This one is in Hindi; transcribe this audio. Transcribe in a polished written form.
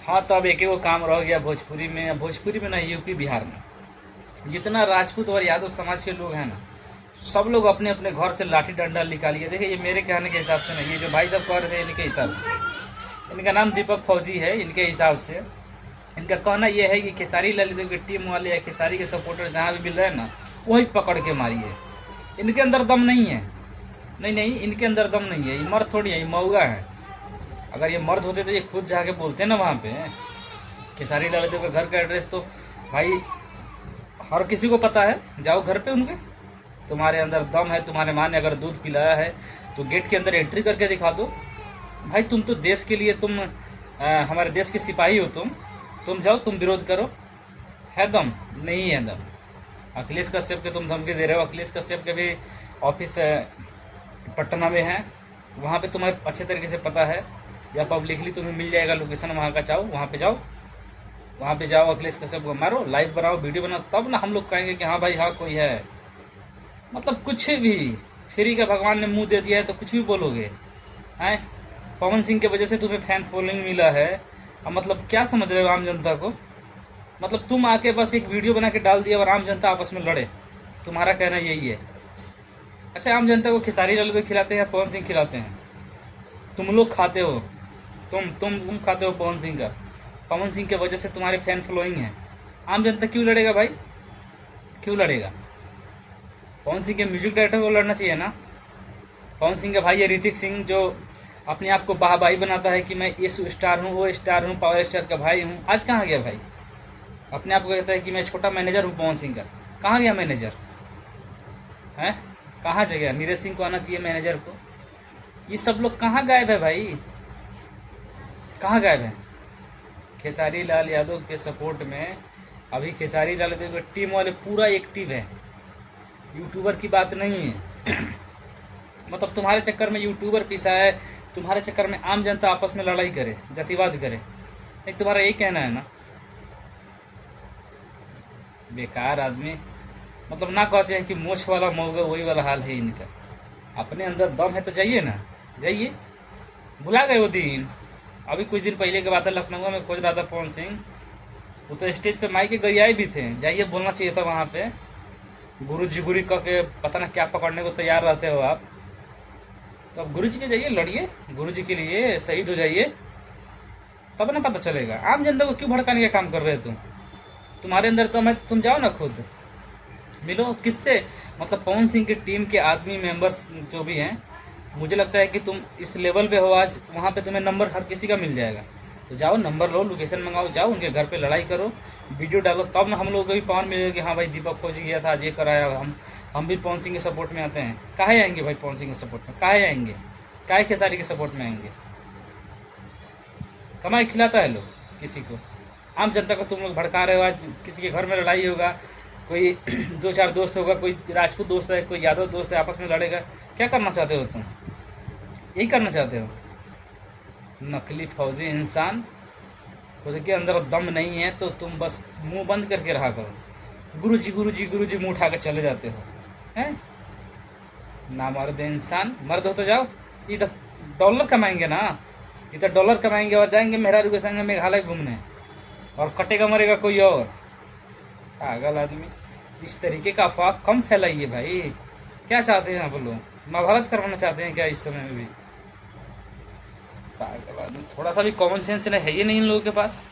हाँ, तो अब एक वो काम रह गया भोजपुरी में, ना यूपी बिहार में जितना राजपूत और यादव समाज के लोग हैं ना, सब लोग अपने अपने घर से लाठी डंडा निकालिए। देखिए, ये मेरे कहने के हिसाब से नहीं, ये जो भाई साहब कह रहे थे इनके हिसाब से, इनका नाम दीपक फौजी है, इनके हिसाब से इनका कहना यह है कि खेसारी लाल यादव की टीम वाले या खेसारी के सपोर्टर जहाँ भी मिल रहे हैं ना, वही पकड़ के मारिए। इनके अंदर दम नहीं है। नहीं, इनके अंदर दम नहीं है। ये मर्द थोड़ी है, ये मऊगा है। अगर ये मर्द होते तो ये खुद जाके बोलते ना वहाँ पे। खेसारी लाल यादव का घर का एड्रेस तो भाई हर किसी को पता है, जाओ घर पे उनके। तुम्हारे अंदर दम है, तुम्हारे माँ ने अगर दूध पिलाया है तो गेट के अंदर एंट्री करके दिखा दो भाई। तुम तो देश के लिए, तुम हमारे देश के सिपाही हो। तुम जाओ, तुम विरोध करो। है दम? नहीं है दम। अखिलेश कश्यप के तुम धमकी दे रहे हो। अखिलेश कश्यप के भी ऑफिस पटना में है, वहाँ पे तुम्हें अच्छे तरीके से पता है, या पब्लिकली तुम्हें मिल जाएगा लोकेशन वहाँ का। चाहो वहाँ पे जाओ, अखिलेश कश्यप को मारो, लाइव बनाओ, वीडियो बनाओ, तब ना हम लोग कहेंगे कि हाँ भाई, हाँ कोई है। मतलब कुछ भी फ्री का भगवान ने मुंह दे दिया है तो कुछ भी बोलोगे। हैं, पवन सिंह की वजह से तुम्हें फैन फॉलोइंग मिला है। अब मतलब क्या समझ रहे हो आम जनता को? मतलब तुम आके बस एक वीडियो बना के डाल दिया और आम जनता आपस में लड़े, तुम्हारा कहना यही है? अच्छा, आम जनता को खेसारी लाल यादव खिलाते हैं या पवन सिंह खिलाते हैं? तुम लोग खाते हो, तुम खाते हो पवन सिंह का। पवन सिंह की वजह से तुम्हारे फैन फॉलोइंग है। आम जनता क्यों लड़ेगा भाई? क्यों लड़ेगा? पवन सिंह के म्यूजिक डायरेक्टर को लड़ना चाहिए ना। पवन सिंह के भाई है ऋतिक सिंह, जो अपने आप को बाहबाई बनाता है कि मैं इस स्टार हूँ, वो स्टार हूँ, पावर स्टार का भाई हूँ। आज कहाँ गया भाई? अपने आप को कहता है कि मैं छोटा मैनेजर हूँ पवन सिंह का। कहाँ गया मैनेजर? है, कहाँ जगह? नीरज सिंह को आना चाहिए मैनेजर को। ये सब लोग कहाँ गायब है भाई? कहाँ गायब है? खेसारी लाल यादव के सपोर्ट में अभी खेसारी लाल यादव के टीम वाले पूरा एक्टिव है। यूट्यूबर की बात नहीं है। मतलब तुम्हारे चक्कर में यूट्यूबर पीसा है, तुम्हारे चक्कर में आम जनता आपस में लड़ाई करे, जातिवाद करे। एक तुम्हारा यही कहना है ना? बेकार आदमी। मतलब ना कहते हैं कि मोछ वाला मौगा, वही वाला हाल है इनका। अपने अंदर दम है तो जाइए ना, जाइए। भुला गए वो दिन? अभी कुछ दिन पहले की बात है, लखनऊ में खोज रहा था पवन सिंह, वो तो स्टेज पे माइक के गरियाए भी थे। जाइए, बोलना चाहिए था वहाँ पे। गुरु जी गुरी कह के पता ना क्या पकड़ने को तैयार रहते हो आप। तो अब गुरु जी के जाइए, लड़िए, गुरु जी के लिए शहीद हो जाइए, तब ना पता चलेगा। आम जनता को क्यों भड़काने का काम कर रहे हो? तुम्हारे अंदर दम है तो तुम जाओ ना, खुद मिलो। किससे? मतलब पवन सिंह की टीम के आदमी, मेंबर्स जो भी हैं, मुझे लगता है कि तुम इस लेवल पे हो आज, वहाँ पे तुम्हें नंबर हर किसी का मिल जाएगा। तो जाओ, नंबर लो, लोकेशन मंगाओ, जाओ उनके घर पे लड़ाई करो, वीडियो डालो, तब ना हम लोगों को भी पावर मिलेगा कि हाँ भाई दीपक फौजी गया था, आज ये कराया, हम भी पवन सिंह के सपोर्ट में आते हैं। काहे आएंगे भाई पवन सिंह के सपोर्ट में? काहे आएंगे? काहे खेसारी के सपोर्ट में आएंगे? कमाई खिलाता है लोग किसी को। आम जनता को तुम लोग भड़का रहे हो। आज किसी के घर में लड़ाई होगा, कोई 2-4 दोस्त होगा, कोई राजपूत दोस्त है, कोई यादव दोस्त है, आपस में लड़ेगा। क्या करना चाहते हो तुम? यही करना चाहते हो? नकली फौजी इंसान। खुद के अंदर दम नहीं है तो तुम बस मुंह बंद करके रहा करो। गुरुजी गुरुजी गुरुजी मुंह उठा कर चले जाते हो। हैं, नामर्द इंसान। मर्द हो तो जाओ, इधर डॉलर कमाएंगे ना, इधर डॉलर कमाएंगे और जाएंगे मेहरारू के संग मेघालय घूमने, और कटेगा मरेगा कोई और। पागल आदमी। इस तरीके का अफवाह कम फैलाइए भाई। क्या चाहते हैं आप लोग? महाभारत करवाना चाहते हैं क्या इस समय में भी? पागल आदमी। थोड़ा सा भी कॉमन सेंस है ये नहीं इन लोगों के पास।